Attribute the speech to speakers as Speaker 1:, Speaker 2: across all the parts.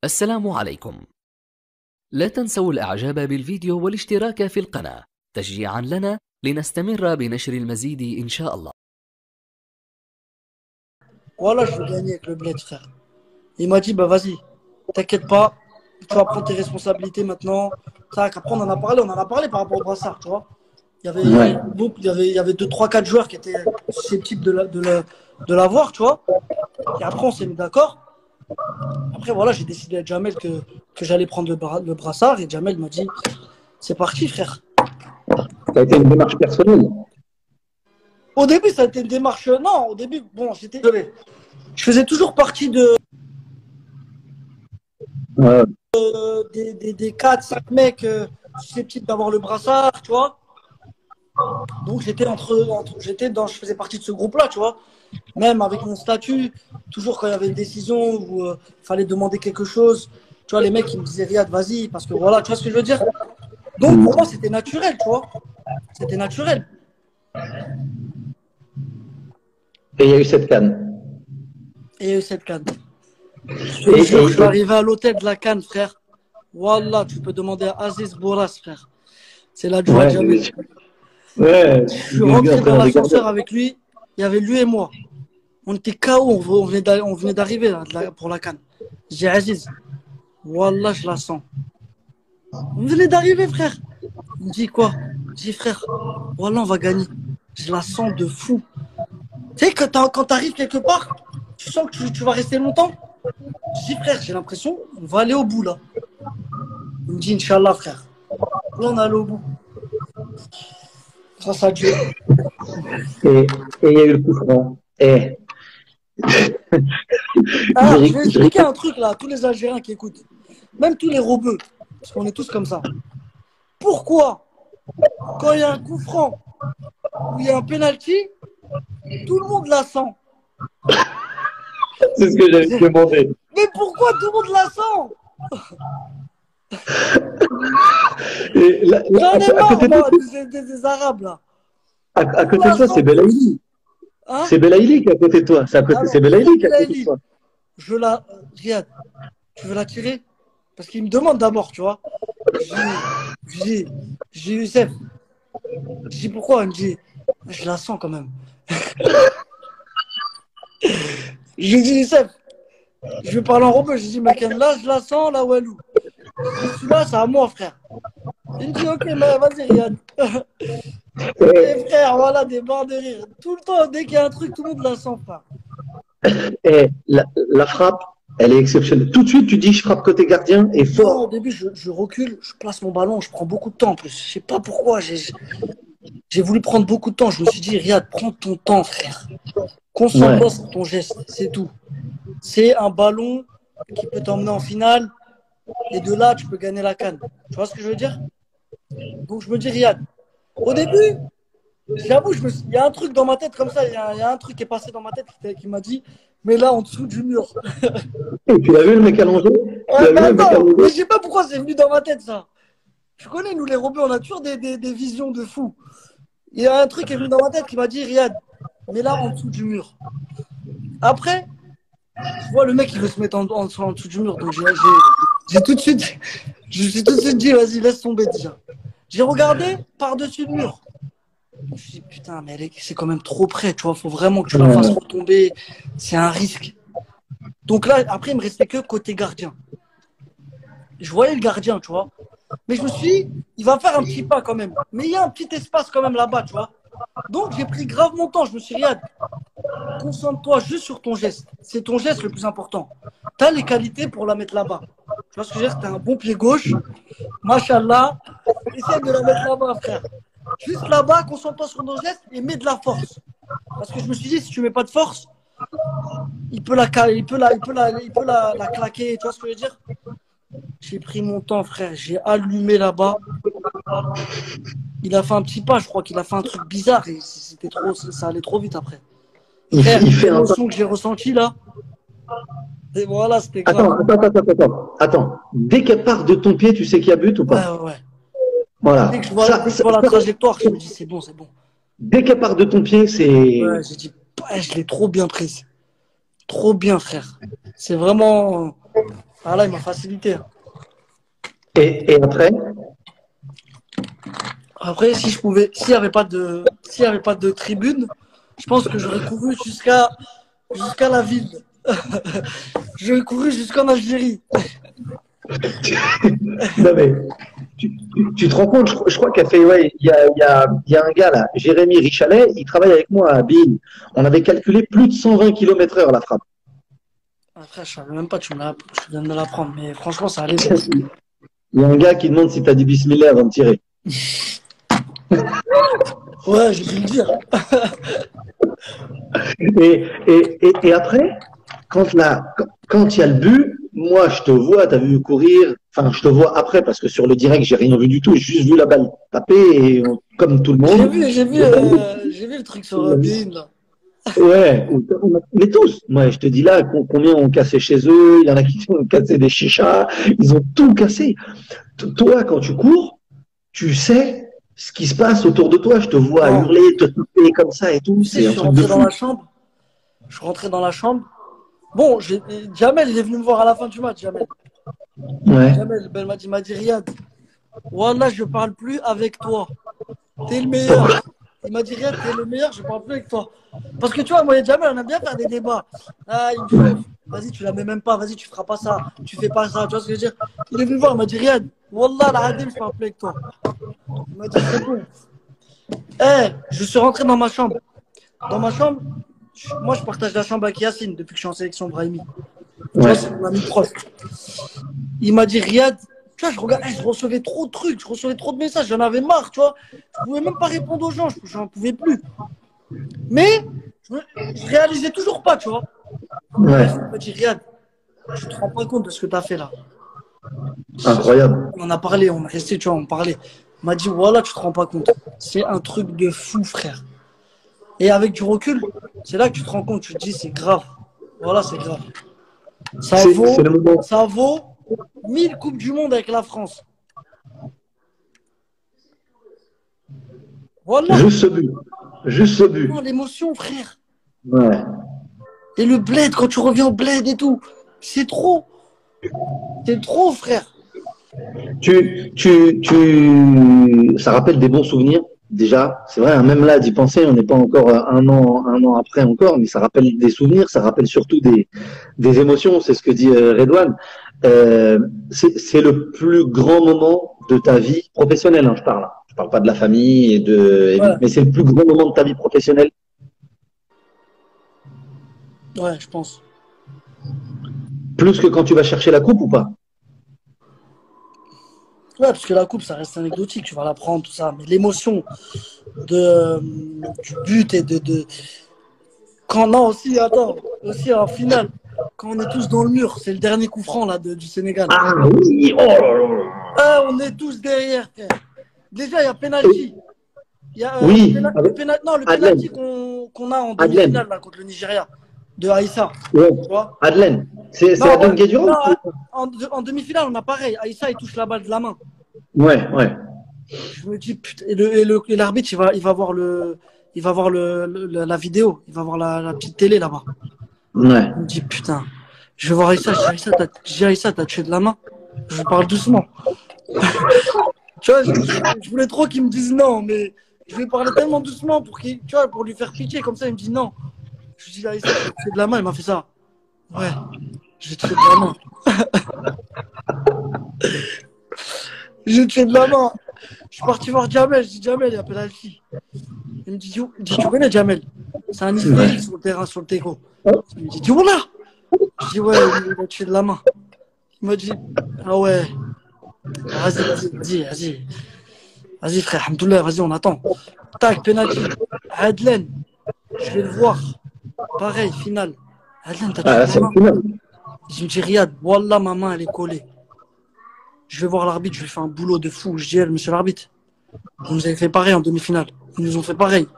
Speaker 1: السلام عليكم. لا تنسوا الإعجاب بالفيديو والاشتراك في القناة تشجيعا لنا لنستمر بنشر المزيد إن شاء الله.
Speaker 2: Voilà, je veux gagner avec le bled, frère. Il m'a dit, bah vas-y, t'inquiète pas, tu vas prendre tes responsabilités maintenant. Tac, après, on en a parlé par rapport au brassard, tu vois. Il y avait,
Speaker 3: Ouais.
Speaker 2: il y avait 2, 3, 4 joueurs qui étaient susceptibles de l'avoir, tu vois. Et après, on s'est mis d'accord. Après, voilà, j'ai décidé à Jamel que j'allais prendre le brassard. Et Jamel m'a dit, c'est parti, frère.
Speaker 3: Ça a été une démarche personnelle.
Speaker 2: Au début, ça a été une démarche. Non, au début, bon, j'étais désolé. Je faisais toujours partie des 4, 5 mecs susceptibles d'avoir le brassard, tu vois. Donc je faisais partie de ce groupe-là, tu vois. Même avec mon statut, toujours quand il y avait une décision où il fallait demander quelque chose, tu vois, les mecs ils me disaient Riyad, vas-y, parce que voilà, tu vois ce que je veux dire. Donc pour moi c'était naturel, tu vois. C'était naturel.
Speaker 3: Et il y a eu cette canne.
Speaker 2: Et il y a eu cette canne. Je te jure, je suis arrivé à l'hôtel de la Cannes, frère. Wallah, tu peux demander à Aziz Boras, frère. C'est la joie de Jamel.
Speaker 3: Ouais.
Speaker 2: Je suis rentré dans l'ascenseur avec lui. Il y avait lui et moi. On était KO, on venait d'arriver là, pour la Cannes. J'ai dit Aziz, Wallah, je la sens. On venait d'arriver, frère. Il me dit quoi? Je dis frère, Wallah, on va gagner. Je la sens de fou. Tu sais, quand tu arrives quelque part, tu sens que tu vas rester longtemps. Je dis frère, j'ai l'impression, on va aller au bout là. Il me dit Inch'Allah, frère. Là, on est allé au bout. Grâce à Dieu.
Speaker 3: Et il y a eu le coup franc. Et...
Speaker 2: Alors, je vais expliquer un truc là à tous les Algériens qui écoutent. Même tous les robeux. Parce qu'on est tous comme ça. Pourquoi, quand il y a un coup franc ou il y a un penalty, tout le monde la sent?
Speaker 3: C'est ce que j'avais demandé.
Speaker 2: Mais pourquoi tout le monde la sent? J'en ai marre, moi, des Arabes là.
Speaker 3: À côté de toi, c'est Belaïli.
Speaker 2: Hein?
Speaker 3: C'est Belaïli qui est à côté de toi. C'est Belaïli qui est à côté de toi.
Speaker 2: Riyad, tu veux la tirer? Parce qu'il me demande d'abord, tu vois. Je dis, Youssef. Je dis pourquoi? Il me dit, je la sens quand même. Je lui dis, Youssef, je vais parler en robot. Je dis, mais là, je la sens, la Walou. Celui-là, c'est à moi, frère. Il me dit, ok, mais vas-y, Riyad. Et frère, voilà, des barres de rire. Tout le temps, dès qu'il y a un truc, tout le monde la sent, frère.
Speaker 3: Et la frappe, elle est exceptionnelle. Tout de suite, tu dis, je frappe côté gardien et fort.
Speaker 2: Non, au début, je recule, je place mon ballon, je prends beaucoup de temps en plus. Je sais pas pourquoi, j'ai voulu prendre beaucoup de temps. Je me suis dit, Riyad, prends ton temps, frère. Concentre-toi sur ton geste, c'est tout. C'est un ballon qui peut t'emmener en finale. Et de là, tu peux gagner la CAN. Tu vois ce que je veux dire? Donc, je me dis, Riyad, au début, j'avoue, il y a un truc dans ma tête comme ça. Il y a un truc qui est passé dans ma tête qui m'a dit, mais là, en dessous du mur.
Speaker 3: Et tu l'as vu, le mec allongé?
Speaker 2: Ouais, mais attends, mais je sais pas pourquoi c'est venu dans ma tête, ça. Je connais, nous, les robots, on a toujours des visions de fou. Il y a un truc qui est venu dans ma tête qui m'a dit, Riyad, mais là, en dessous du mur. Après, je vois le mec qui veut se mettre en dessous du mur. Donc, j'ai tout de suite, je me suis tout de suite dit, vas-y, laisse tomber déjà. J'ai regardé par-dessus le mur. Je me suis dit, putain, mais c'est quand même trop près, tu vois. Faut vraiment que tu la fasses retomber. C'est un risque. Donc là, après, il me restait que côté gardien. Je voyais le gardien, tu vois. Mais je me suis dit, il va faire un petit pas quand même. Mais il y a un petit espace quand même là-bas, tu vois. Donc, j'ai pris grave mon temps. Je me suis dit, Riyad, concentre-toi juste sur ton geste. C'est ton geste le plus important. Tu as les qualités pour la mettre là-bas. Tu vois ce que je veux dire? Tu as un bon pied gauche. Machallah. Essaye de la mettre là-bas, frère. Juste là-bas, concentre-toi sur ton geste et mets de la force. Parce que je me suis dit, si tu mets pas de force, il peut la claquer. Tu vois ce que je veux dire? J'ai pris mon temps, frère. J'ai allumé là-bas. Il a fait un petit pas. Je crois qu'il a fait un truc bizarre. Et ça allait trop vite après. Frère, l'émotion que j'ai ressentie là. Et voilà, c'était grave.
Speaker 3: Attends. Dès qu'elle part de ton pied, tu sais qu'il y a but ou pas?
Speaker 2: Ouais.
Speaker 3: Voilà.
Speaker 2: Dès que je vois la trajectoire, je me dis c'est bon.
Speaker 3: Dès qu'elle part de ton pied, c'est.
Speaker 2: Ouais, j'ai dit, je l'ai trop bien prise. Trop bien, frère. C'est vraiment. Ah là, il m'a facilité.
Speaker 3: Et après,
Speaker 2: Après, si je pouvais, s'il y avait pas de tribune, je pense que j'aurais couru jusqu'à la ville. J'aurais couru jusqu'en Algérie.
Speaker 3: non mais, tu te rends compte, je crois qu'il y a fait, ouais, il y a un gars là, Jérémy Richalet, il travaille avec moi à Bill. On avait calculé plus de 120 km/h la frappe.
Speaker 2: Après, je savais même pas, tu viens de me l'apprendre, mais franchement, ça allait bien.
Speaker 3: Il y a un gars qui demande si tu as dit bismillah avant de tirer.
Speaker 2: Ouais, j'ai dû le dire.
Speaker 3: Et après, quand il y a le but, moi je te vois, tu as vu courir, enfin je te vois après parce que sur le direct j'ai rien vu du tout, j'ai juste vu la balle taper et comme tout le monde.
Speaker 2: J'ai vu le truc sur Bein, là.
Speaker 3: Ouais, mais tous. Moi je te dis là combien ont cassé chez eux, il y en a qui ont cassé des chichas, ils ont tout cassé. Toi quand tu cours, tu sais ce qui se passe autour de toi, je te vois
Speaker 2: Non,
Speaker 3: hurler, te taper comme ça et tout,
Speaker 2: tu sais,
Speaker 3: c'est un truc de fou.
Speaker 2: je suis rentré dans la chambre. Bon, Jamel, il est venu me voir à la fin du match, Jamel.
Speaker 3: Ouais.
Speaker 2: Jamel, ben, il m'a dit, Riyad, Wallah, je parle plus avec toi. T'es le meilleur. Il m'a dit, Riyad, t'es le meilleur, je parle plus avec toi. Parce que tu vois, moi et Jamel, on aime bien faire des débats. Ah, il me
Speaker 3: Ouais.
Speaker 2: chauffe. Vas-y, tu la mets même pas. Vas-y, tu feras pas ça. Tu fais pas ça. Tu vois ce que je veux dire? Il est venu me voir, il m'a dit, Riyad, Wallah, la Hadim, je parle plus avec toi. Il m'a dit, c'est bon. Eh, je suis rentré dans ma chambre. Dans ma chambre, moi, je partage la chambre avec Yacine depuis que je suis en sélection Brahimi. Tu vois,
Speaker 3: Ouais.
Speaker 2: c'est mon ami proche. Il m'a dit, Riyad, tu vois, je recevais trop de trucs, je recevais trop de messages, j'en avais marre, tu vois. Je pouvais même pas répondre aux gens, j'en pouvais plus. Mais je réalisais toujours pas, tu vois.
Speaker 3: Ouais.
Speaker 2: Il m'a dit, Riyad, tu te rends pas compte de ce que tu as fait là.
Speaker 3: Incroyable.
Speaker 2: On a parlé, on est resté, tu vois, on parlait. Il m'a dit, voilà, tu te rends pas compte. C'est un truc de fou, frère. Et avec du recul, c'est là que tu te rends compte, tu te dis, c'est grave. Voilà, c'est grave.
Speaker 3: C'est le moment.
Speaker 2: Ça vaut 1000 Coupes du Monde avec la France. Voilà.
Speaker 3: Juste ce but. Juste ce but.
Speaker 2: Non, l'émotion, frère.
Speaker 3: Ouais.
Speaker 2: Et le bled, quand tu reviens au bled et tout, c'est trop. C'est trop, frère.
Speaker 3: Ça rappelle des bons souvenirs. Déjà, c'est vrai, hein, même là, d'y penser, on n'est pas encore un an après encore, mais ça rappelle des souvenirs, ça rappelle surtout des émotions. C'est ce que dit Redouane. C'est le plus grand moment de ta vie professionnelle, hein, je parle. Je parle pas de la famille
Speaker 2: Ouais,
Speaker 3: mais c'est le plus grand moment de ta vie professionnelle.
Speaker 2: ouais, je pense.
Speaker 3: Plus que quand tu vas chercher la coupe ou pas?
Speaker 2: Ouais, parce que la coupe, ça reste anecdotique, tu vas la prendre, tout ça. Mais l'émotion de, du but et quand non, aussi, attends, aussi en finale, quand on est tous dans le mur, c'est le dernier coup franc là, du Sénégal.
Speaker 3: Ah oui, oh là là.
Speaker 2: Ah, on est tous derrière, frère. Déjà, il y a penalty. Il y a
Speaker 3: Oui,
Speaker 2: le
Speaker 3: Adelaine.
Speaker 2: penalty qu'on a en
Speaker 3: Adelaine.
Speaker 2: demi-finale là, contre le Nigeria de Aïssa.
Speaker 3: Ouais.
Speaker 2: Tu vois?
Speaker 3: Adelaine. C'est
Speaker 2: Non,
Speaker 3: Adelaine Guédura
Speaker 2: non,
Speaker 3: ou...
Speaker 2: en demi-finale, on a pareil. Aïssa, il touche la balle de la main.
Speaker 3: Ouais, ouais.
Speaker 2: Je me dis, putain, et l'arbitre, il va voir la vidéo. Il va voir la petite télé là-bas.
Speaker 3: Ouais.
Speaker 2: Je me dis, putain, je vais voir Aïssa. Je dis, Aïssa, t'as tué de la main. Je parle doucement. Tu vois, je voulais trop qu'il me dise non, mais je lui ai parlé tellement doucement pour lui faire pitié. Comme ça, il me dit non. Je lui dis, Aïssa, j'ai tué de la main. Il m'a fait ça. Ouais, j'ai tué de la main. J'ai tué de la main. Je suis parti voir Jamel. Je dis, Jamel, il appelle Alfie. Il me dit, tu connais Jamel? C'est un hystérique sur le terrain, sur le teco. Il me dit, dis voilà. Je dis, ouais, il a tué de la main. Il m'a dit, ah ouais. Vas-y, frère, alhamdoulilah, vas-y, on attend. Tac, penalty. Adlen, je vais le voir. Pareil, finale. Adlen, t'as tué
Speaker 3: Ah,
Speaker 2: de la
Speaker 3: c'est le
Speaker 2: main.
Speaker 3: final.
Speaker 2: Je me dis, Riyad, wallah, ma main, elle est collée. Je vais voir l'arbitre, je lui fais un boulot de fou. Je dis, monsieur l'arbitre, vous nous avez fait pareil en demi-finale. Ils nous ont fait pareil.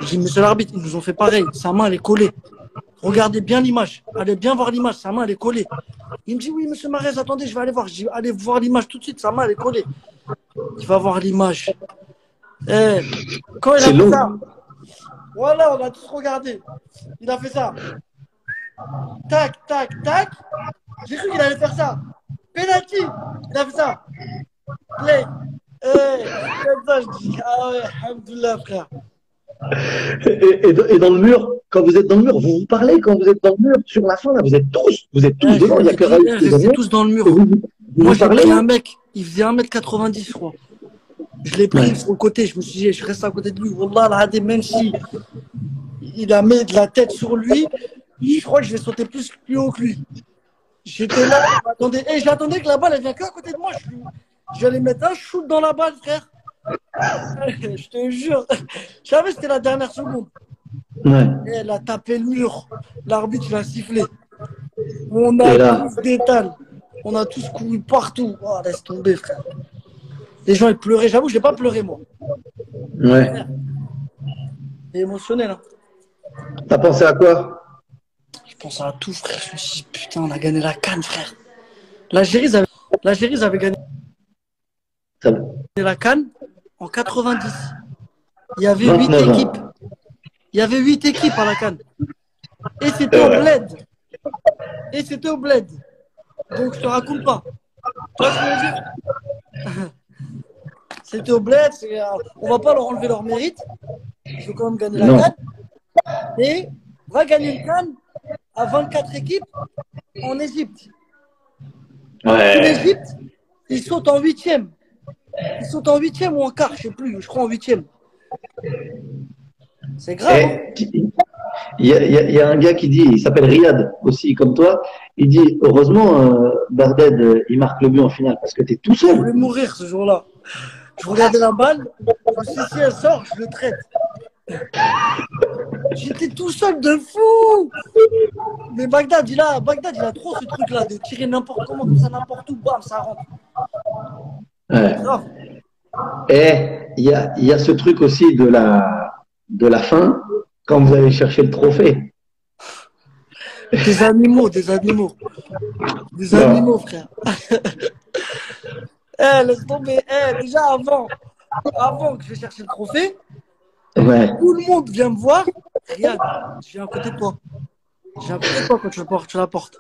Speaker 2: Je dis, monsieur l'arbitre, ils nous ont fait pareil. Sa main, elle est collée. Regardez bien l'image. Allez bien voir l'image. Sa main, elle est collée. Il me dit, oui, monsieur Marès, attendez, je vais aller voir. Je dis, allez voir l'image tout de suite. Sa main, elle est collée. Il va voir l'image. Eh, quand il a
Speaker 3: C'est
Speaker 2: fait
Speaker 3: long.
Speaker 2: ça, voilà, on a tous regardé. Il a fait ça. Tac, tac, tac. J'ai cru qu'il allait faire ça. Penalty. Il a fait ça. Play. Comme ça, je dis, ah ouais, alhamdoulilah, frère.
Speaker 3: Et dans le mur, quand vous êtes dans le mur, vous vous parlez quand vous êtes dans le mur. Sur la fin, là, vous êtes tous devant. Il n'y a que Raoul qui est
Speaker 2: Restez
Speaker 3: devant.
Speaker 2: tous dans le mur.
Speaker 3: Et vous
Speaker 2: Moi, j'ai
Speaker 3: parlez
Speaker 2: pris un mec, il faisait 1m90, je crois. Je l'ai pris sur le côté, je me suis dit, je reste à côté de lui. Wallah, même si il a mis de la tête sur lui, je crois que je vais sauter plus haut que lui. J'étais là, j'attendais que la balle, elle vient que à côté de moi. Je vais aller mettre un shoot dans la balle, frère. Je te jure. Je savais que c'était la dernière seconde.
Speaker 3: Ouais.
Speaker 2: Et elle a tapé le mur. L'arbitre, il a sifflé. On a tous d'étale. On a tous couru partout. Oh, laisse tomber, frère. Les gens, ils pleuraient. J'avoue, je n'ai pas pleuré, moi.
Speaker 3: Ouais.
Speaker 2: C'est émotionnel. Hein.
Speaker 3: T'as pensé à quoi?
Speaker 2: Je pense à tout, frère. Je me suis dit, putain, on a gagné la CAN, frère. L'Algérie avait gagné la CAN en 90. Il y avait 8 équipes. Il y avait 8 équipes à la CAN. Et c'était au bled. Donc, je te raconte pas. Tu vois ce que je veux dire? C'était au bled. On va pas leur enlever leur mérite. Il faut quand même gagner la CAN. Et on va gagner une CAN à 24 équipes en Égypte.
Speaker 3: Ouais.
Speaker 2: En Égypte, ils sautent en 8e. Ils sautent en 8e ou en quart, je sais plus. Je crois en 8e. C'est grave.
Speaker 3: Il y a un gars qui dit, il s'appelle Riyad aussi, comme toi. Il dit, heureusement, Barded, il marque le but en finale parce que tu es tout seul.
Speaker 2: Je voulais mourir ce jour-là. Je regardais la balle. Je me suis dit, si elle sort, je le traite. J'étais tout seul de fou. Mais Bagdad, il a trop ce truc-là de tirer n'importe comment, comme ça, n'importe où, bam, ça rentre.
Speaker 3: Ouais.
Speaker 2: Grave.
Speaker 3: Et il y a ce truc aussi de la fin quand vous allez chercher le trophée.
Speaker 2: Des animaux, frère. Laisse tomber. Déjà avant que je vais chercher le trophée, tout le monde vient me voir. Regarde, je viens à côté de toi. Je viens à côté de toi quand tu la portes.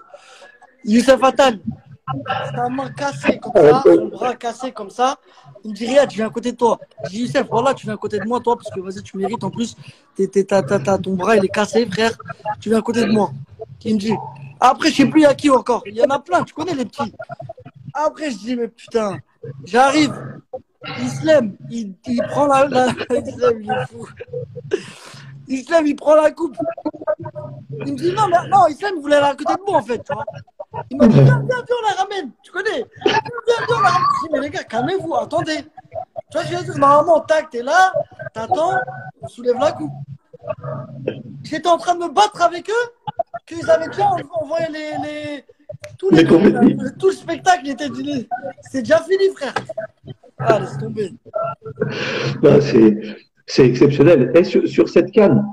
Speaker 2: Youssef Attal, sa main cassée comme ça, son bras cassé comme ça. Il me dit, Riyad, je viens à côté de toi. Je dis, Youssef, voilà, tu viens à côté de moi, toi, parce que vas-y, tu mérites. En plus, ton bras, il est cassé, frère. Tu viens à côté de moi. Il me dit. Après, je sais plus à qui encore. Il y en a plein, tu connais les petits. Après, je dis, mais putain, j'arrive. Islam, il prend Islam, il est fou. Islam, il prend la coupe. Il me dit, non, Islam, il voulait aller à côté de moi, en fait, tu vois. Il m'a dit, viens, on la ramène. Tu connais? Viens, on la ramène. Je dis, mais les gars, calmez-vous, attendez. Tu vois, je veux dire, normalement, tac, t'es là, t'attends, on soulève la coupe. J'étais en train de me battre avec eux, qu'ils avaient déjà envoyé tout le spectacle, c'est déjà fini, frère. Ah, laisse tomber.
Speaker 3: Ben, c'est exceptionnel. Et sur cette CAN,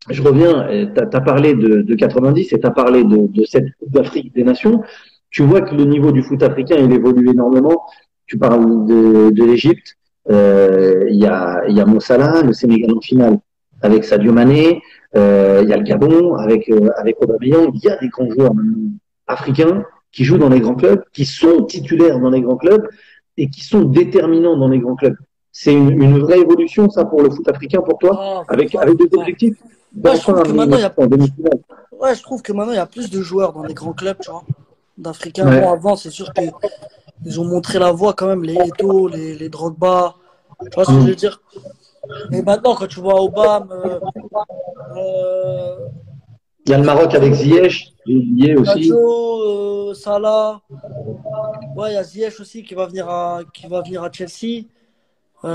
Speaker 3: je reviens, tu as parlé de 90 et tu as parlé de cette Coupe d'Afrique des Nations. Tu vois que le niveau du foot africain, il évolue énormément. Tu parles de l'Égypte. Il y a Mo Salah, le Sénégal en finale avec Sadio Mané. Il y a le Gabon avec Aubameyang. Il y a des grands joueurs africains qui jouent dans les grands clubs, qui sont titulaires dans les grands clubs et qui sont déterminants dans les grands clubs. C'est une vraie évolution, ça, pour le foot africain, pour toi, avec des objectifs.
Speaker 2: Ouais, je trouve que maintenant, il y a plus de joueurs dans les grands clubs, tu vois, d'Africains. Ouais. Bon, avant, c'est sûr qu'ils ont montré la voie quand même, les Eto'o, les Drogba. Tu vois ce que je veux dire? Mais maintenant, quand tu vois Obama,
Speaker 3: il y a le Maroc avec Ziyech, aussi.
Speaker 2: Salah. Ouais, il y a Ziyech aussi qui va venir à Chelsea. Tu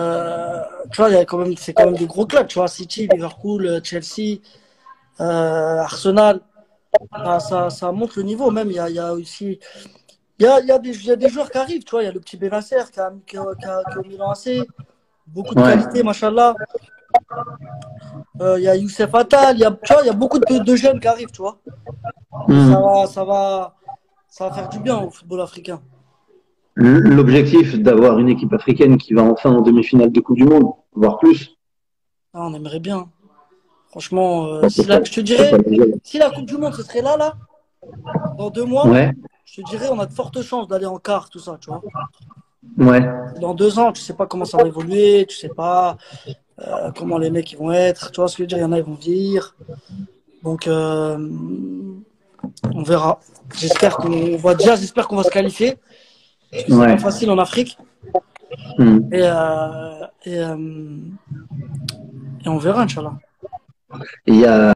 Speaker 2: vois, c'est quand même des gros clubs, tu vois, City, Liverpool, Chelsea, Arsenal. Ça monte le niveau même. Il y a aussi, il y a des joueurs qui arrivent, tu vois. Il y a le petit Benasser qui est au Milan AC, beaucoup de qualité, machallah. Il y a Youssef Attal, il y a beaucoup de jeunes qui arrivent, tu vois. Ça va faire du bien au football africain.
Speaker 3: L'objectif d'avoir une équipe africaine qui va enfin en demi-finale de Coupe du Monde, voire plus.
Speaker 2: Ah, on aimerait bien. Franchement, je te dirais, si la Coupe du Monde ce serait là, dans 2 mois, je te dirais, on a de fortes chances d'aller en quart, tout ça, tu vois.
Speaker 3: Ouais.
Speaker 2: Dans 2 ans, tu sais pas comment ça va évoluer, tu sais pas comment les mecs ils vont être, tu vois ce que je veux dire, il y en a, ils vont vieillir. Donc, on verra. J'espère qu'on va se qualifier. Parce que c'est
Speaker 3: Ouais.
Speaker 2: pas facile en Afrique.
Speaker 3: Hmm.
Speaker 2: Et on verra, Inch'Allah.
Speaker 3: Il y a